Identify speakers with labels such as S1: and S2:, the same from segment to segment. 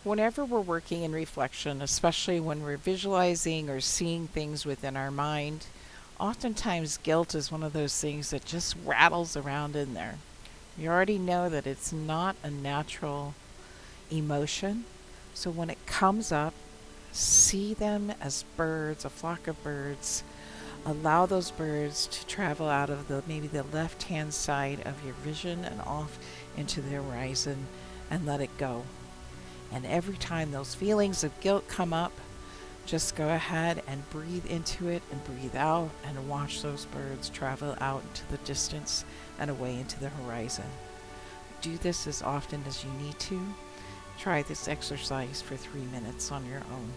S1: Whenever we're working in reflection, especially when we're visualizing or seeing things within our mind, oftentimes guilt is one of those things that just rattles around in there. You already know that it's not a natural emotion. So when it comes up, see them as birds, a flock of birds. Allow those birds to travel out of maybe the left-hand side of your vision and off into the horizon, and let it go. And every time those feelings of guilt come up, just go ahead and breathe into it and breathe out and watch those birds travel out into the distance and away into the horizon. Do this as often as you need to. Try this exercise for 3 minutes on your own.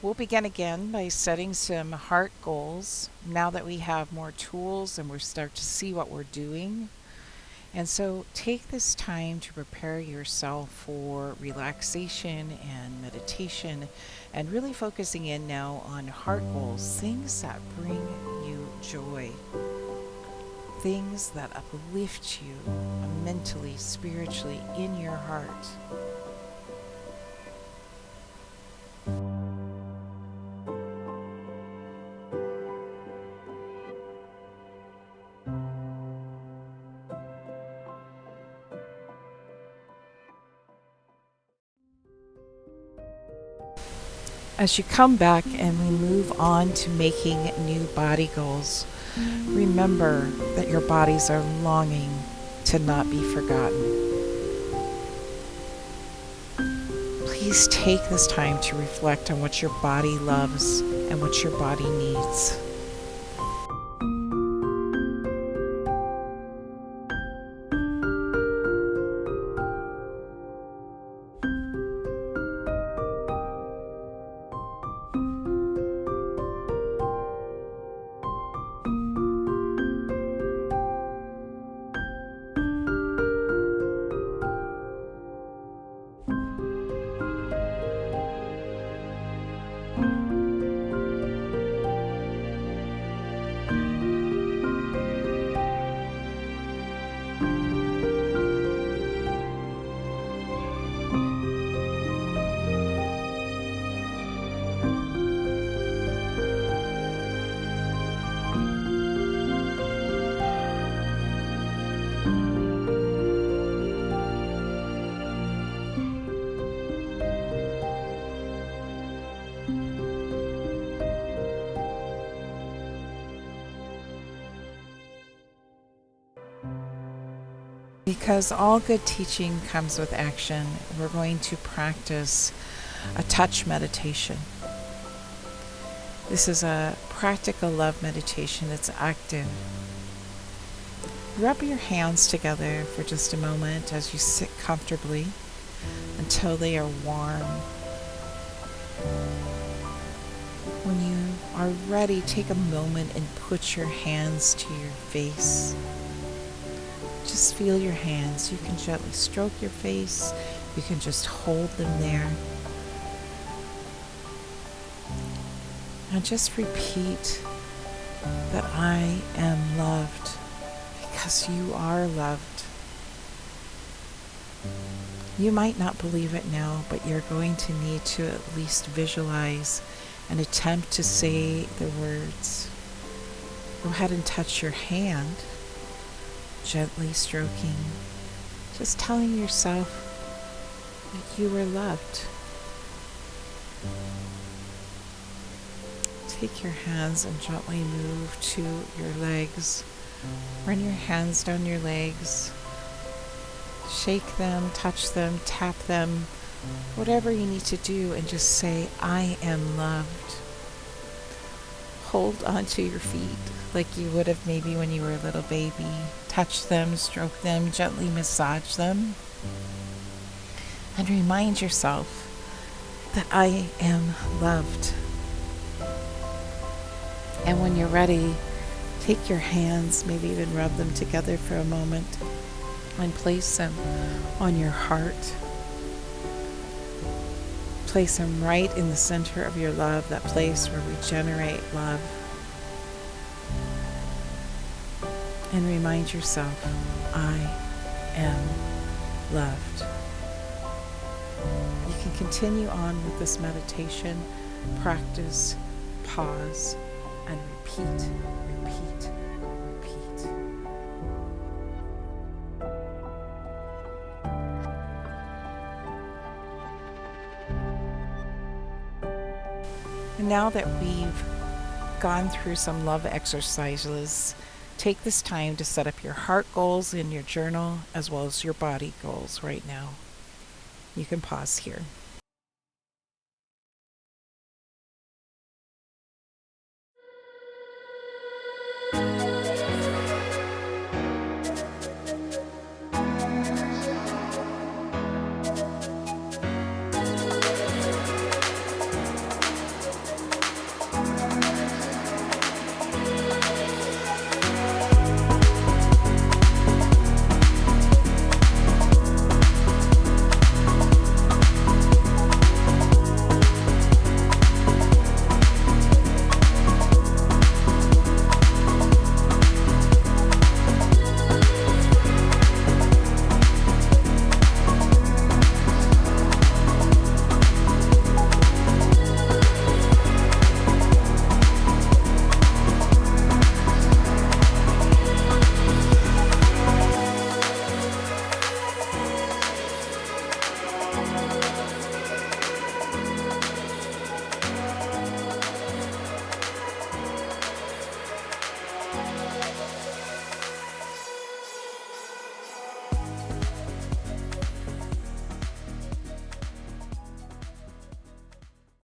S1: We'll begin again by setting some heart goals now that we have more tools and we start to see what we're doing. And so take this time to prepare yourself for relaxation and meditation, and really focusing in now on heart goals, things that bring you joy, things that uplift you mentally, spiritually in your heart. As you come back and we move on to making new body goals, remember that your bodies are longing to not be forgotten. Please take this time to reflect on what your body loves and what your body needs. Because all good teaching comes with action, we're going to practice a touch meditation. This is a practical love meditation. It's active. Rub your hands together for just a moment as you sit comfortably until they are warm. When you are ready, take a moment and put your hands to your face. Just feel your hands. You can gently stroke your face. You can just hold them there. And just repeat that I am loved, because you are loved. You might not believe it now, but you're going to need to at least visualize and attempt to say the words. Go ahead and touch your hand, gently stroking, just telling yourself that you are loved. Take your hands and gently move to your legs. Run your hands down your legs. Shake them, touch them, tap them, whatever you need to do, and just say, I am loved. Hold onto your feet like you would have maybe when you were a little baby. Touch them, stroke them, gently massage them. And remind yourself that I am loved. And when you're ready, take your hands, maybe even rub them together for a moment, and place them on your heart. Place them right in the center of your love, that place where we generate love. And remind yourself, I am loved. You can continue on with this meditation, practice, pause, and repeat, repeat, repeat. And now that we've gone through some love exercises, take this time to set up your heart goals in your journal as well as your body goals right now. You can pause here.